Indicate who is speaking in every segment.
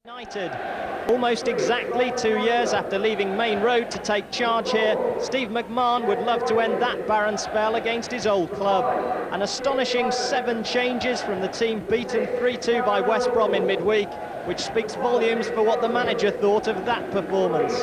Speaker 1: United, almost exactly 2 years after leaving Main Road to take charge here, Steve McMahon would love to end that barren spell against his old club. An astonishing 7 changes from the team beaten 3-2 by West Brom in midweek, which speaks volumes for what the manager thought of that performance.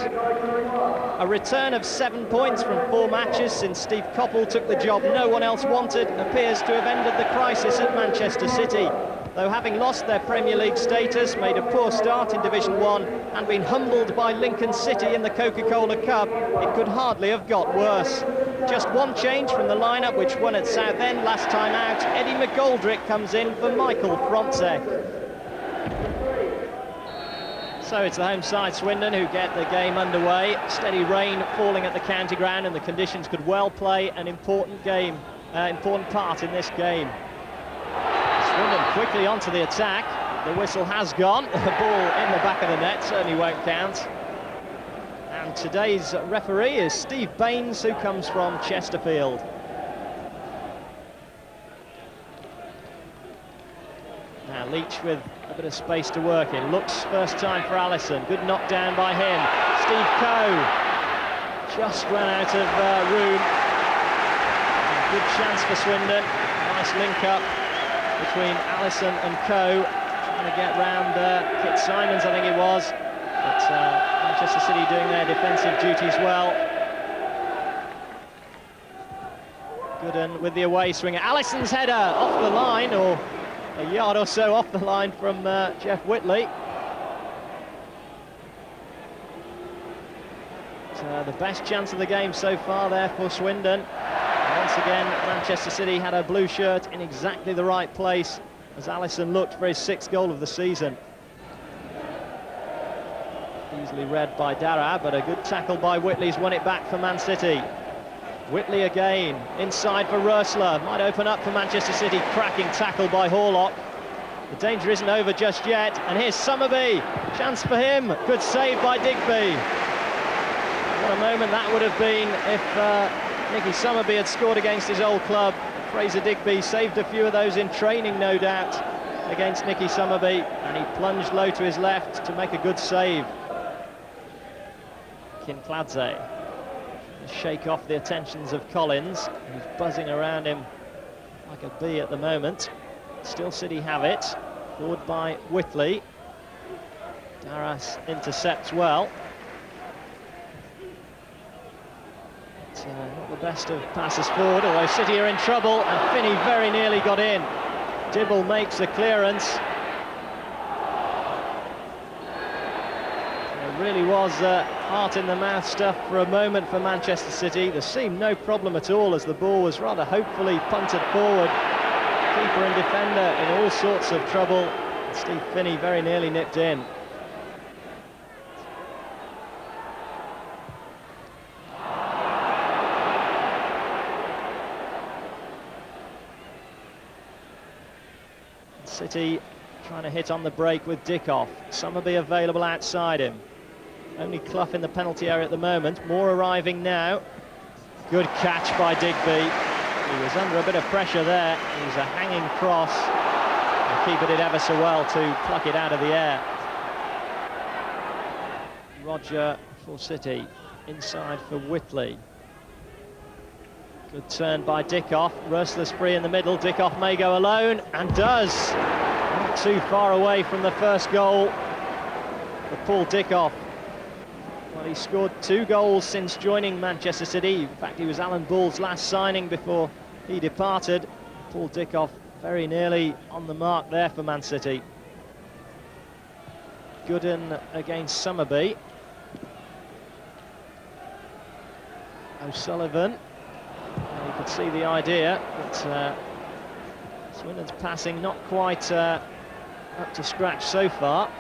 Speaker 1: A return of 7 points from 4 matches since Steve Coppell took the job no one else wanted appears to have ended the crisis at Manchester City. Though having lost their Premier League status, made a poor start in Division 1 and been humbled by Lincoln City in the Coca-Cola Cup, it could hardly have got worse. Just one change from the lineup which won at Southend last time out. Eddie McGoldrick comes in for Michael Frontzek. So it's the home side, Swindon, who get the game underway. Steady rain falling at the county ground, and the conditions could well play an important part in this game. Swindon quickly onto the attack. The whistle has gone. The ball in the back of the net certainly won't count. And today's referee is Steve Baines, who comes from Chesterfield. Now Leach with a bit of space to work in. Looks first time for Allison. Good knockdown by him. Steve Coe just ran out of room. Good chance for Swindon. Nice link up between Allison and Coe, trying to get round Kit Simons, I think it was. But Manchester City doing their defensive duties well. Gooden with the away swinger. Allison's header off the line, or a yard or so off the line from Jeff Whitley. The best chance of the game so far there for Swindon. Once again, Manchester City had a blue shirt in exactly the right place as Allison looked for his 6th goal of the season. Easily read by Dara, but a good tackle by Whitley's won it back for Man City. Whitley again, inside for Rösler, might open up for Manchester City. Cracking tackle by Horlock. The danger isn't over just yet, and here's Summerby, chance for him, good save by Digby. What a moment that would have been if Nicky Summerby had scored against his old club. Fraser Digby saved a few of those in training, no doubt, against Nicky Summerby, and he plunged low to his left to make a good save. Kinkladze shake off the attentions of Collins, who's buzzing around him like a bee at the moment. Still City have it, forward by Whitley. Daras intercepts well. Not the best of passes forward, although City are in trouble, and Finney very nearly got in. Dibble makes the clearance. It really was heart in the mouth stuff for a moment for Manchester City. There seemed no problem at all as the ball was rather hopefully punted forward. Keeper and defender in all sorts of trouble. Steve Finney very nearly nipped in. City trying to hit on the break with Dickoff. Summerby available outside him. Only Clough in the penalty area at the moment. More arriving now. Good catch by Digby. He was under a bit of pressure there. It was a hanging cross. The keeper did ever so well to pluck it out of the air. Roger for City. Inside for Whitley. Good turn by Dickoff. Rösler's free in the middle. Dickoff may go alone, and does. Not too far away from the first goal for Paul Dickoff. Well, he scored 2 goals since joining Manchester City. In fact, he was Alan Ball's last signing before he departed. Paul Dickoff very nearly on the mark there for Man City. Gooden against Summerby. O'Sullivan. You could see the idea, but Swindon's passing not quite up to scratch so far.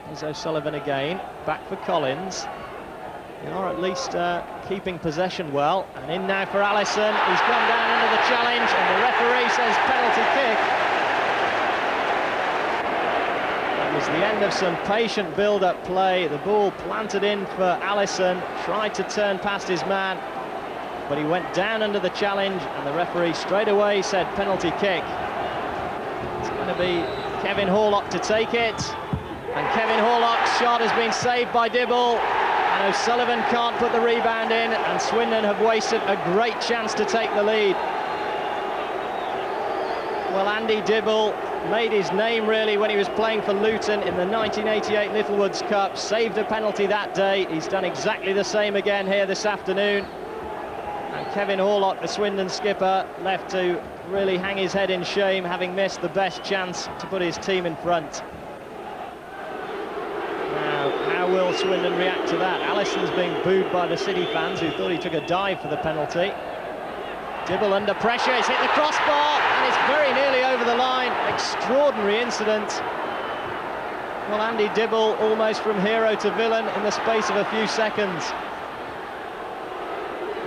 Speaker 1: Here's O'Sullivan again, back for Collins. They are at least keeping possession well, and in now for Allison. He's gone down under the challenge, and the referee says penalty kick. That was the end of some patient build-up play. The ball planted in for Allison, tried to turn past his man, but he went down under the challenge, and the referee straight away said penalty kick. It's going to be Kevin Horlock to take it. And Kevin Horlock's shot has been saved by Dibble. And O'Sullivan can't put the rebound in, and Swindon have wasted a great chance to take the lead. Well, Andy Dibble made his name really when he was playing for Luton in the 1988 Littlewoods Cup, saved a penalty that day. He's done exactly the same again here this afternoon. And Kevin Horlock, the Swindon skipper, left to really hang his head in shame, having missed the best chance to put his team in front. Now, how will Swindon react to that? Allison's being booed by the City fans who thought he took a dive for the penalty. Dibble under pressure, he's hit the crossbar, and it's very nearly over the line. Extraordinary incident. Well, Andy Dibble almost from hero to villain in the space of a few seconds.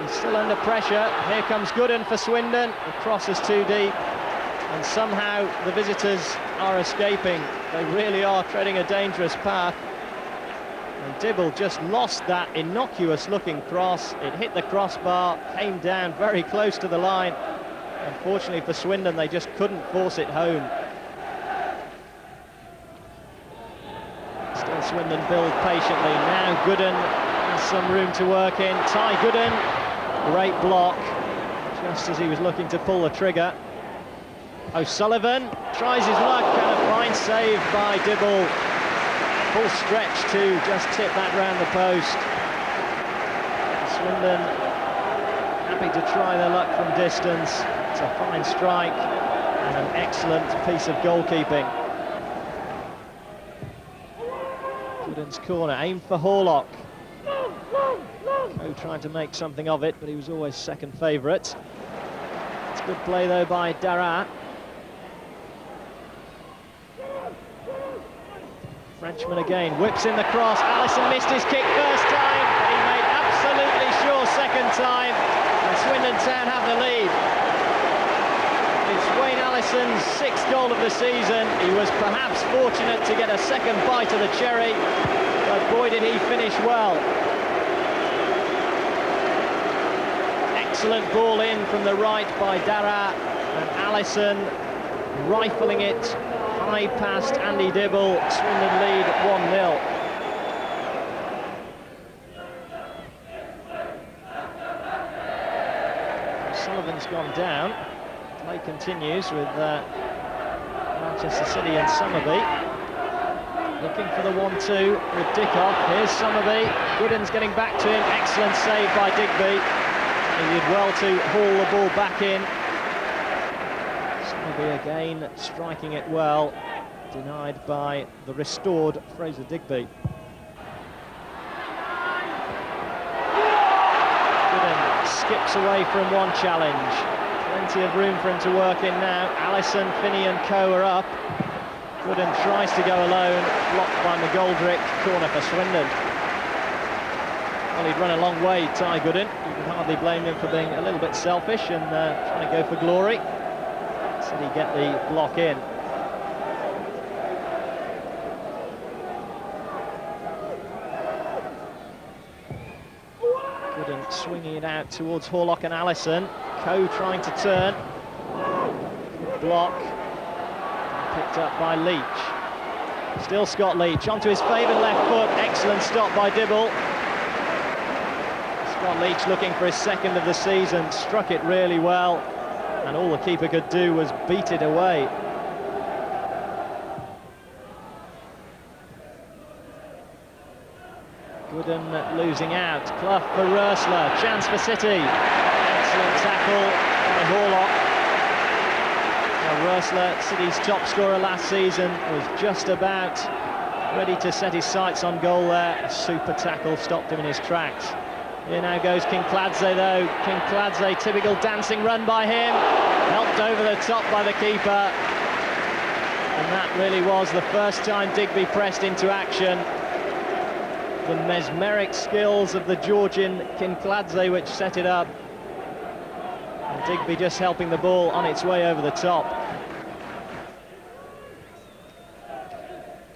Speaker 1: He's still under pressure. Here comes Gooden for Swindon. The cross is too deep, and somehow the visitors are escaping. They really are treading a dangerous path. And Dibble just lost that innocuous-looking cross. It hit the crossbar, came down very close to the line. Unfortunately for Swindon, they just couldn't force it home. Still Swindon build patiently. Now Gooden has some room to work in. Ty Gooden, great block, just as he was looking to pull the trigger. O'Sullivan tries his luck, and a fine save by Dibble. Full stretch to just tip that round the post. Swindon happy to try their luck from distance. It's a fine strike and an excellent piece of goalkeeping. Gooden's corner, aimed for Horlock. Coe tried to make something of it, but he was always second favourite. It's good play though by Darrat. Frenchman again, whips in the cross. Allison missed his kick first time, but he made absolutely sure second time, and Swindon Town have the lead. It's Wayne Allison's 6th goal of the season. He was perhaps fortunate to get a second bite of the cherry, but boy did he finish well. Excellent ball in from the right by Darrat, and Allison rifling it high past Andy Dibble. Swindon lead 1-0. Sullivan's gone down. Play continues with Manchester City and Summerby. Looking for the 1-2 with Dickoff. Here's Summerby. Gooden's getting back to him. Excellent save by Digby. He did well to haul the ball back in. Summerby again striking it well. Denied by the restored Fraser Digby. Gooden skips away from one challenge. Plenty of room for him to work in now. Allison, Finney and Coe are up. Gooden tries to go alone, blocked by McGoldrick. Corner for Swindon. Well, he'd run a long way, Ty Gooden. You can hardly blame him for being a little bit selfish and trying to go for glory. So he get the block in. Gooden swinging it out towards Horlock and Allison. Coe trying to turn. Good block. Picked up by Leach. Still Scott Leach onto his favoured left foot. Excellent stop by Dibble. Scott Leach looking for his 2nd of the season. Struck it really well, and all the keeper could do was beat it away. Gooden losing out. Clough for Roessler. Chance for City. Excellent tackle by Horlock. Roessler, City's top scorer last season, was just about ready to set his sights on goal there. A super tackle stopped him in his tracks. Here now goes Kinkladze though. Kinkladze, typical dancing run by him. Helped over the top by the keeper. And that really was the first time Digby pressed into action. The mesmeric skills of the Georgian Kinkladze which set it up. And Digby just helping the ball on its way over the top.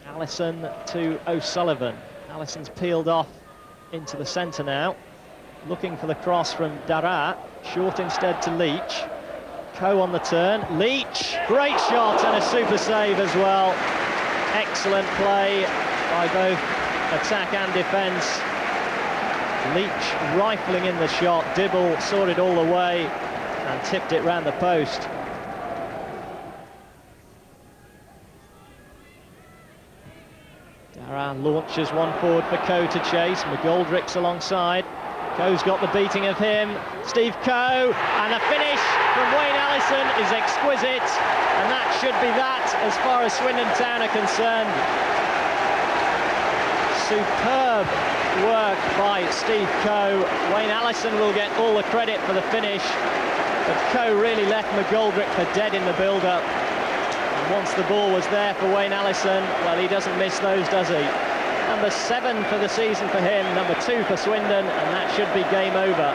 Speaker 1: Allison to O'Sullivan. Allison's peeled off into the centre now. Looking for the cross from Darrat. Short instead to Leach. Coe on the turn. Leach, great shot and a super save as well. Excellent play by both attack and defence. Leach rifling in the shot, Dibble saw it all the way and tipped it round the post. Dara launches one forward for Coe to chase, McGoldrick's alongside. Coe's got the beating of him, Steve Coe, and a finish from Wayne Allison is exquisite, and that should be that as far as Swindon Town are concerned. Superb work by Steve Coe. Wayne Allison will get all the credit for the finish, but Coe really left McGoldrick for dead in the build-up. And once the ball was there for Wayne Allison, well, he doesn't miss those, does he? Number 7 for the season for him, number 2 for Swindon, and that should be game over.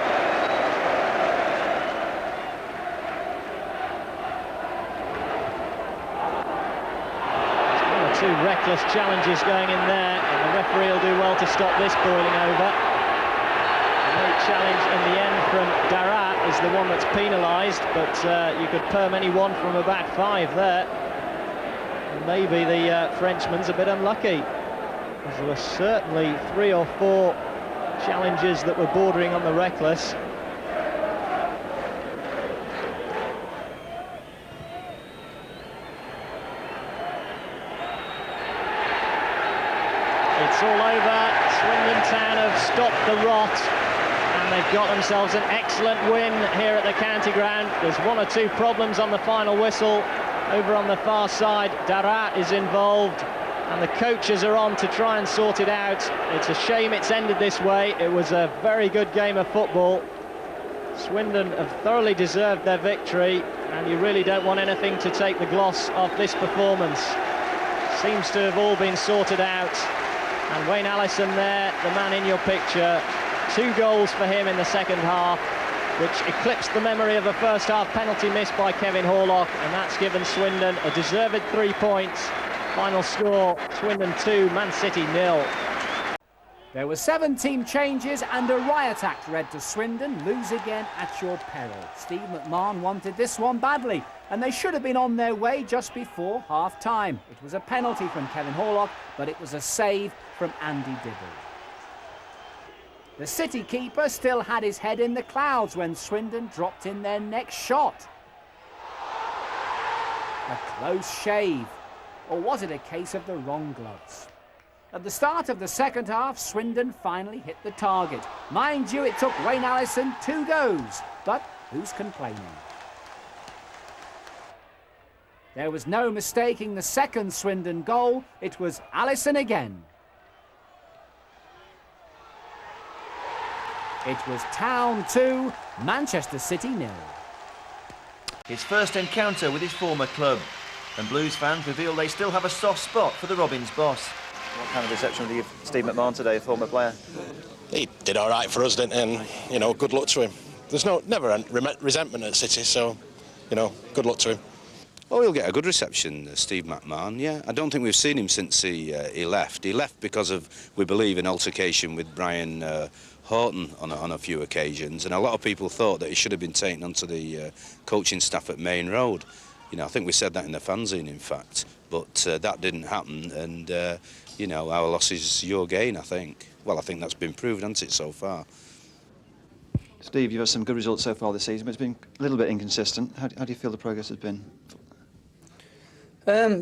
Speaker 1: There's 1 or 2 reckless challenges going in there, and the referee will do well to stop this boiling over. The late challenge in the end from Dara is the one that's penalised, but you could perm anyone from a back 5 there. And maybe the Frenchman's a bit unlucky. There were certainly 3 or 4 challenges that were bordering on the reckless. It's all over. Swindon Town have stopped the rot, and they've got themselves an excellent win here at the county ground. There's 1 or 2 problems on the final whistle. Over on the far side, Dara is involved, and the coaches are on to try and sort it out. It's a shame it's ended this way. It was a very good game of football. Swindon have thoroughly deserved their victory, and you really don't want anything to take the gloss off this performance. Seems to have all been sorted out. And Wayne Allison there, the man in your picture. 2 goals for him in the second half, which eclipsed the memory of a first half penalty missed by Kevin Horlock, and that's given Swindon a deserved 3 points. Final score, Swindon 2, Man City 0.
Speaker 2: There were 7 team changes and a riot act read to Swindon. Lose again at your peril. Steve McMahon wanted this one badly, and they should have been on their way just before half-time. It was a penalty from Kevin Horlock, but it was a save from Andy Dibble. The City keeper still had his head in the clouds when Swindon dropped in their next shot. A close shave. Or was it a case of the wrong gloves? At the start of the second half, Swindon finally hit the target. Mind you, it took Wayne Allison 2 goes, but who's complaining? There was no mistaking the second Swindon goal. It was Allison again. It was Town 2, Manchester City 0.
Speaker 3: His first encounter with his former club, and Blues fans reveal they still have a soft spot for the Robins boss.
Speaker 4: What kind of reception do you give Steve McMahon today, a former player?
Speaker 5: He did all right for us, didn't he? And, you know, good luck to him. There's never resentment at City, so, you know, good luck to him.
Speaker 6: Oh, he'll get a good reception, Steve McMahon, yeah. I don't think we've seen him since he left. He left because of, we believe, an altercation with Brian Horton on a few occasions, and a lot of people thought that he should have been taken onto the coaching staff at Main Road. You know, I think we said that in the fanzine, in fact, but that didn't happen, and, you know, our loss is your gain, I think. Well, I think that's been proved, hasn't it, so far?
Speaker 4: Steve, you've had some good results so far this season, but it's been a little bit inconsistent. How do you feel the progress has been?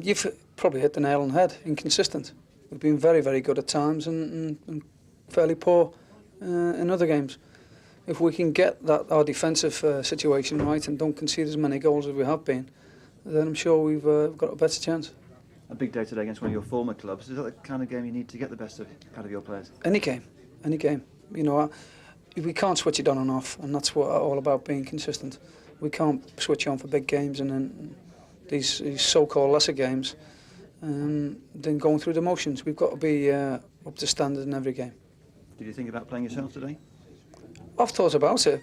Speaker 7: You've probably hit the nail on the head. Inconsistent. We've been very, very good at times and fairly poor in other games. If we can get our defensive situation right and don't concede as many goals as we have been, then I'm sure we've got a better chance.
Speaker 4: A big day today against one of your former clubs. Is that the kind of game you need to get the best out of your players?
Speaker 7: Any game. You know, we can't switch it on and off, and that's what all about, being consistent. We can't switch on for big games and then these so-called lesser games, then going through the motions. We've got to be up to standard in every game.
Speaker 4: Did you think about playing yourself today?
Speaker 7: I've thought about it,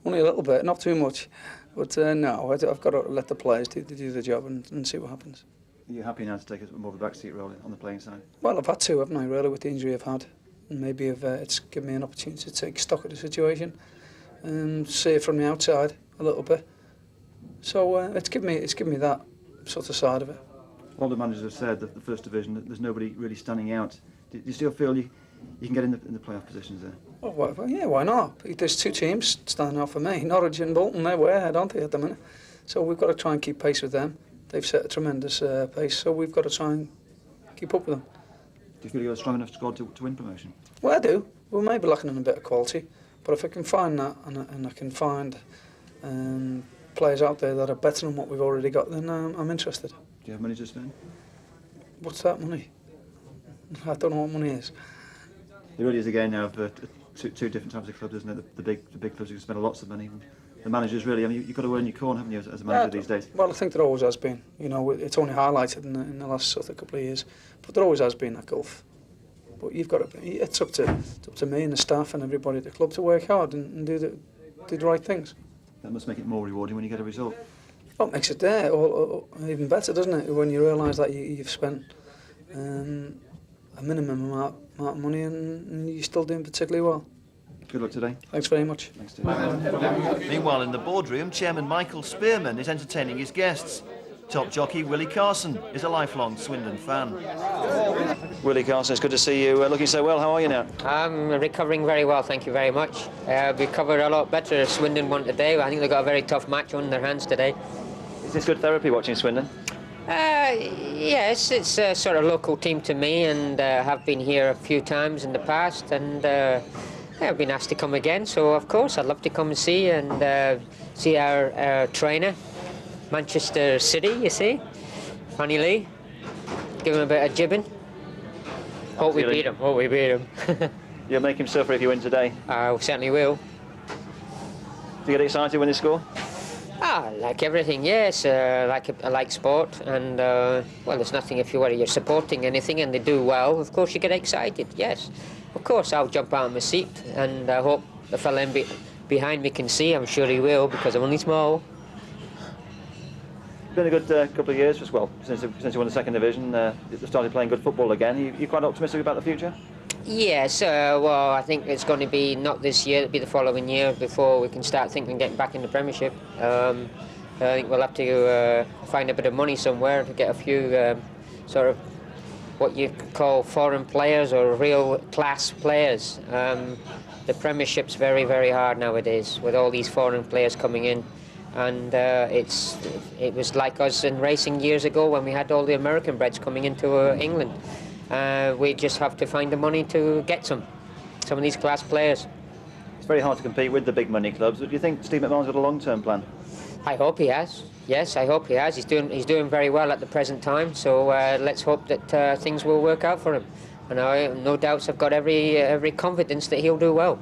Speaker 7: only a little bit, not too much. But no, I've got to let the players do the job and see what happens.
Speaker 4: Are you happy now to take more of a backseat role on the playing side?
Speaker 7: Well, I've had to, haven't I, really, with the injury I've had. And maybe it's given me an opportunity to take stock of the situation and see it from the outside a little bit. So it's given me that sort of side of it.
Speaker 4: All the managers have said that the First Division, there's nobody really standing out. Do you still feel you can get in the playoff positions there?
Speaker 7: Well, yeah, why not? There's 2 teams standing out for me. Norwich and Bolton, they're way ahead, aren't they, at the minute? So we've got to try and keep pace with them. They've set a tremendous pace, so we've got to try and keep up with them.
Speaker 4: Do you feel you're a strong enough squad to win promotion?
Speaker 7: Well, I do. We may be lacking in a bit of quality, but if I can find that and I can find players out there that are better than what we've already got, then I'm interested.
Speaker 4: Do you have money to spend?
Speaker 7: What's that money? I don't know what money is.
Speaker 4: There really is again now for two different types of clubs, isn't it? The big clubs, you can spend lots of money. The managers really, I mean, you've got to earn your corn, haven't you, as a manager these days?
Speaker 7: Well, I think there always has been. You know, it's only highlighted in the last sort of couple of years, but there always has been that gulf. But you've got to. It's up to me and the staff and everybody at the club to work hard and do the right things.
Speaker 4: That must make it more rewarding when you get a result.
Speaker 7: Well, it makes it there or even better, doesn't it? When you realise that you've spent a minimum amount of money and you're still doing particularly well.
Speaker 4: Good luck today.
Speaker 7: Thanks very much.
Speaker 4: Thanks, Steve.
Speaker 3: Meanwhile, in the boardroom, Chairman Michael Spearman is entertaining his guests. Top jockey Willie Carson is a lifelong Swindon fan.
Speaker 4: Willie Carson, it's good to see you looking so well. How are you now?
Speaker 8: I'm recovering very well, thank you very much. We covered a lot better Swindon won today. I think they've got a very tough match on their hands today.
Speaker 4: Is this good therapy watching Swindon?
Speaker 8: Yes, it's a sort of local team to me, and have been here a few times in the past, and I've been asked to come again, so of course I'd love to come and see our trainer, Manchester City, you see, Fanny Lee. Give him a bit of jibbing. Hope we beat him.
Speaker 4: You'll make him suffer if you win today.
Speaker 8: I certainly will.
Speaker 4: Do you get excited when they score?
Speaker 8: Like everything, yes. I like sport, and well, there's nothing if you're supporting anything and they do well. Of course, you get excited. Yes, of course, I'll jump out of my seat, and I hope the fella behind me can see. I'm sure he will, because I'm only small.
Speaker 4: It's been a good couple of years as well since you won the second division. You started playing good football again. Are you quite optimistic about the future?
Speaker 8: Yes, well, I think it's going to be not this year, it'll be the following year before we can start thinking getting back in the Premiership. I think we'll have to find a bit of money somewhere to get a few sort of what you call foreign players or real class players. The Premiership's very, very hard nowadays with all these foreign players coming in. And it was like us in racing years ago when we had all the American breds coming into England. We just have to find the money to get some of these class players.
Speaker 4: It's very hard to compete with the big money clubs, but do you think Steve McMahon's got a long-term plan?
Speaker 8: I hope he has. Yes, I hope he has. He's doing very well at the present time, so let's hope that things will work out for him. And I no doubts I've got every confidence that he'll do well.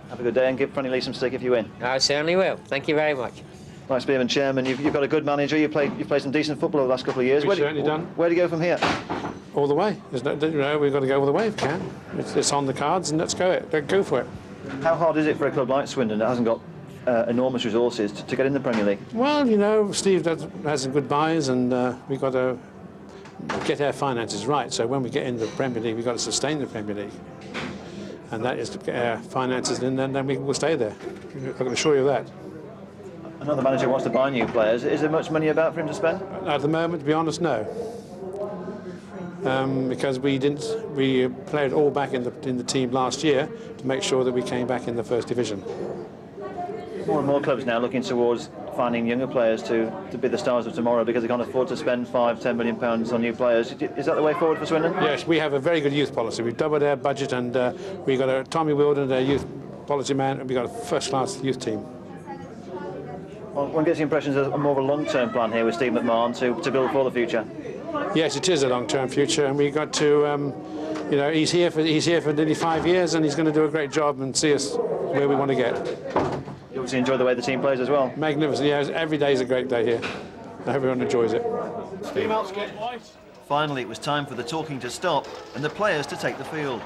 Speaker 4: Have a good day and give Franny Lee some stick if you win.
Speaker 8: I certainly will. Thank you very much.
Speaker 4: Mike Spearman, Chairman, you've got a good manager. You've played some decent football over the last couple of years.
Speaker 9: We've certainly done.
Speaker 4: Where do you go from here?
Speaker 9: All the way. We've got to go all the way if we can. It's on the cards, and let's go for it.
Speaker 4: How hard is it for a club like Swindon that hasn't got enormous resources to get in the Premier League?
Speaker 9: Well, Steve has some good buys, and we've got to get our finances right. So when we get in the Premier League, we've got to sustain the Premier League. And that is to get our finances in, and then we will stay there. I can assure you that.
Speaker 4: Another manager wants to buy new players. Is there much money about for him to spend?
Speaker 9: At the moment, to be honest, no. Because we played all back in the team last year to make sure that we came back in the First Division.
Speaker 4: More and more clubs now looking towards finding younger players to be the stars of tomorrow because they can't afford to spend £5–10 million on new players. Is that the way forward for Swindon?
Speaker 9: Yes, we have a very good youth policy. We've doubled our budget, and we've got a Tommy Wilden, a youth policy man, and we've got a first-class youth team.
Speaker 4: Well, one gets the impression there's more of a long-term plan here with Steve McMahon to build for the future.
Speaker 9: Yes, it is a long-term future, and we've got to, he's here for nearly 5 years, and he's going to do a great job and see us where we want to get.
Speaker 4: You obviously enjoy the way the team plays as well.
Speaker 9: Magnificent. Yeah, every day is a great day here. Everyone enjoys it.
Speaker 3: Finally, it was time for the talking to stop and the players to take the field.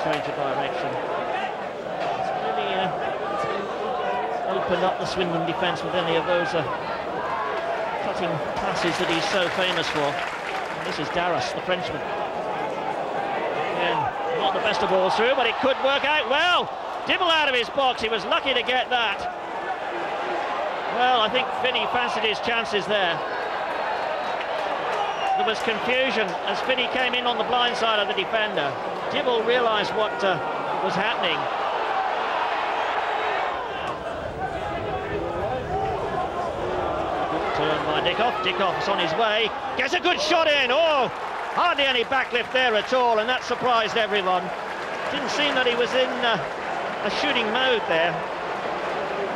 Speaker 10: change of direction. It's really opened up the Swindon defence with any of those cutting passes that he's so famous for. And this is Darras, the Frenchman. Again, not the best of balls through, but it could work out well. Dibble out of his box, he was lucky to get that. Well, I think Finney fancied his chances there. There was confusion as Finney came in on the blind side of the defender. Dibble realised what was happening. Good turn by Dickoff. Dickoff's on his way. Gets a good shot in. Oh, hardly any backlift there at all, and that surprised everyone. Didn't seem that he was in a shooting mode there.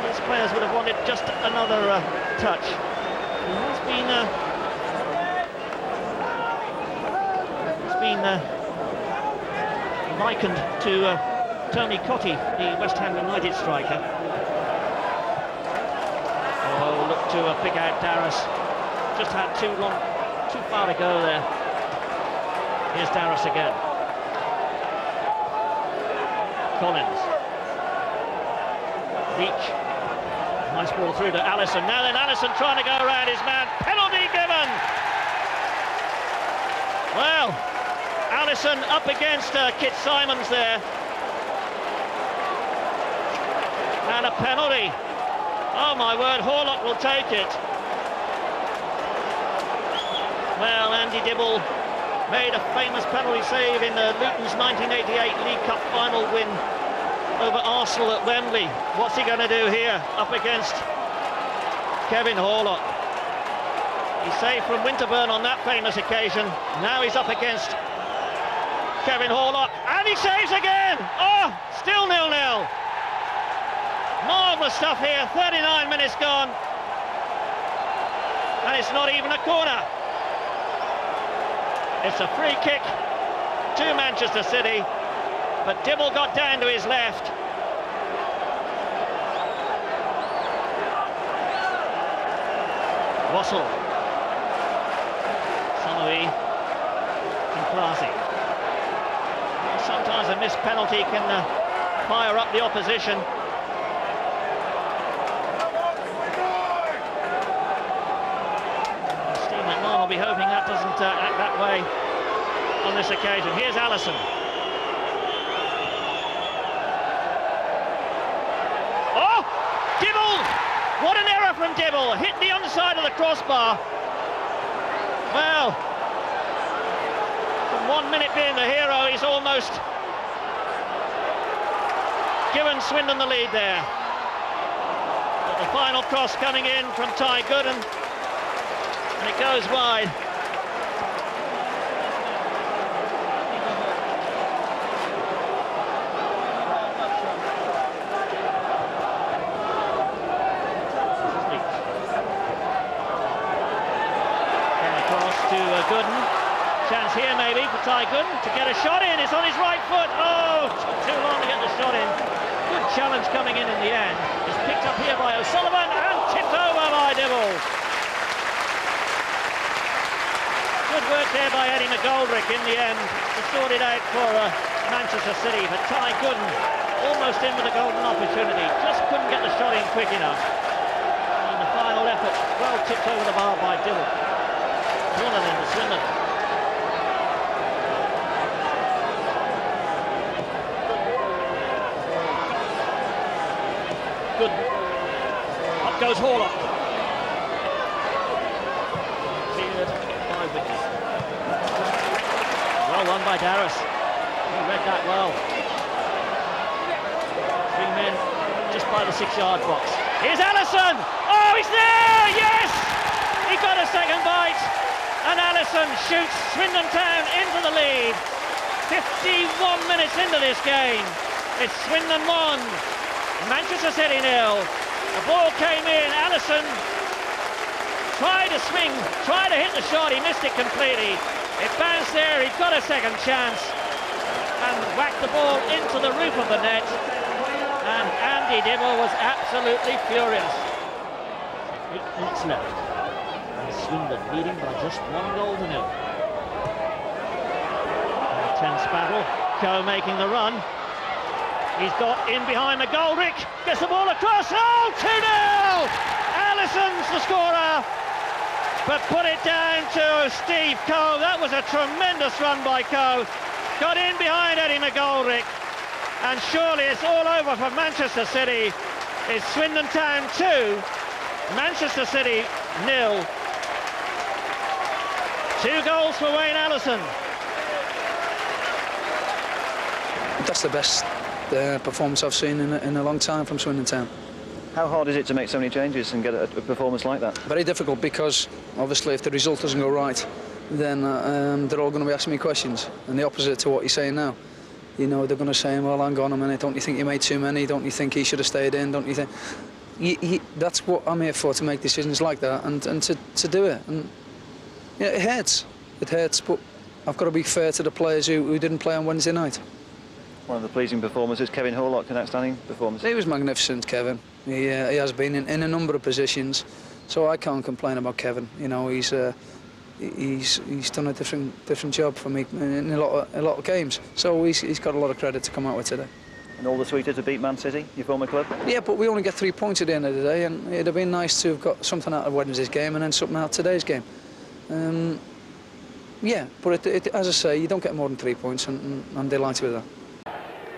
Speaker 10: His players would have wanted just another touch. He has been likened to Tony Cottee, the West Ham United striker. Oh, look to pick out Darras. Just had too far to go there. Here's Darras again. Collins. Leach. Nice ball through to Allison. Now then, Allison trying to go around his man. Penalty given! Well, Allison up against Kit Simons there. And a penalty. Oh my word, Horlock will take it. Well, Andy Dibble made a famous penalty save in Luton's 1988 League Cup final win over Arsenal at Wembley. What's he going to do here up against Kevin Horlock? He saved from Winterburn on that famous occasion. Now he's up against Kevin Horlock, and he saves again! Oh, still 0-0. Marvellous stuff here, 39 minutes gone. And it's not even a corner. It's a free kick to Manchester City, but Dibble got down to his left. Wassell. Sonoe and Classy. Sometimes a missed penalty can fire up the opposition. Steve McMahon will be hoping that doesn't act that way on this occasion. Here's Allison. Oh! Dibble! What an error from Dibble! Hit the underside of the crossbar. Well, from 1 minute being the hero, he's almost given Swindon the lead there. But the final cross coming in from Ty Gooden, and it goes wide. Gooden, chance here maybe for Ty Gooden to get a shot in. It's on his right foot. Oh, took too long to get the shot in. Good challenge coming in the end. It's picked up here by O'Sullivan and tipped over by Dibble. Good work there by Eddie McGoldrick in the end to sort it out for Manchester City. But Ty Gooden almost in with a golden opportunity. Just couldn't get the shot in quick enough. And the final effort well tipped over the bar by Dibble. Corner then to Swindon. Good. Up goes Horlock. Cleared by Wickes. Well won by Darras. He read that well. 3 men just by the 6-yard box. Here's Allison! Oh, he's there! Yes! He got a second bite. And Allison shoots Swindon Town into the lead. 51 minutes into this game. It's Swindon 1, Manchester City 0. The ball came in. Allison tried to swing, tried to hit the shot. He missed it completely. It bounced there. He got a second chance and whacked the ball into the roof of the net. And Andy Dibble was absolutely furious. 8 minutes left. Swindon leading by just 1 goal to 0. Tense battle. Coe making the run. He's got in behind McGoldrick, gets the ball across. Oh, 2-0! Allison's the scorer, but put it down to Steve Coe. That was a tremendous run by Coe. Got in behind Eddie McGoldrick, and surely it's all over for Manchester City. It's Swindon Town 2, Manchester City 0. 2 goals for Wayne Allison.
Speaker 7: That's the best performance I've seen in a long time from Swindon Town.
Speaker 4: How hard is it to make so many changes and get a performance like that?
Speaker 7: Very difficult, because obviously if the result doesn't go right, then they're all going to be asking me questions, and the opposite to what you're saying now. You know, they're going to say, well, hang on a minute, don't you think you made too many? Don't you think he should have stayed in? Don't you think... that's what I'm here for, to make decisions like that and to do it. And yeah, it hurts, but I've got to be fair to the players who didn't play on Wednesday night.
Speaker 4: One of the pleasing performances, Kevin Horlock, an outstanding performance.
Speaker 7: He was magnificent, Kevin. He has been in a number of positions, so I can't complain about Kevin. You know, he's done a different job for me in a lot of games. So he's got a lot of credit to come out with today.
Speaker 4: And all the sweeter to beat Man City, your former club?
Speaker 7: Yeah, but we only get 3 points at the end of the day, and it'd have been nice to have got something out of Wednesday's game and then something out of today's game. Yeah, but as I say, you don't get more than 3 points, and I'm delighted with that.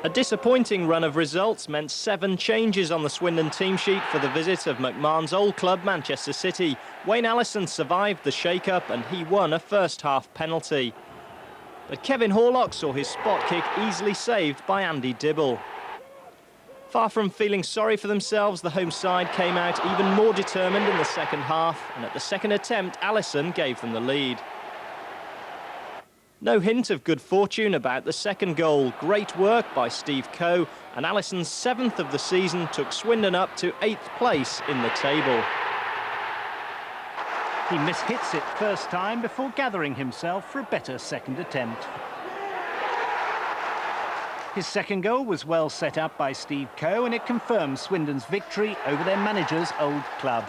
Speaker 1: A disappointing run of results meant 7 changes on the Swindon team sheet for the visit of McMahon's old club, Manchester City. Wayne Allison survived the shake-up and he won a first-half penalty. But Kevin Horlock saw his spot kick easily saved by Andy Dibble. Far from feeling sorry for themselves, the home side came out even more determined in the second half, and at the second attempt, Allison gave them the lead. No hint of good fortune about the second goal. Great work by Steve Coe, and Allison's 7th of the season took Swindon up to 8th place in the table.
Speaker 2: He mishits it first time before gathering himself for a better second attempt. His second goal was well set up by Steve Coe, and it confirms Swindon's victory over their manager's old club.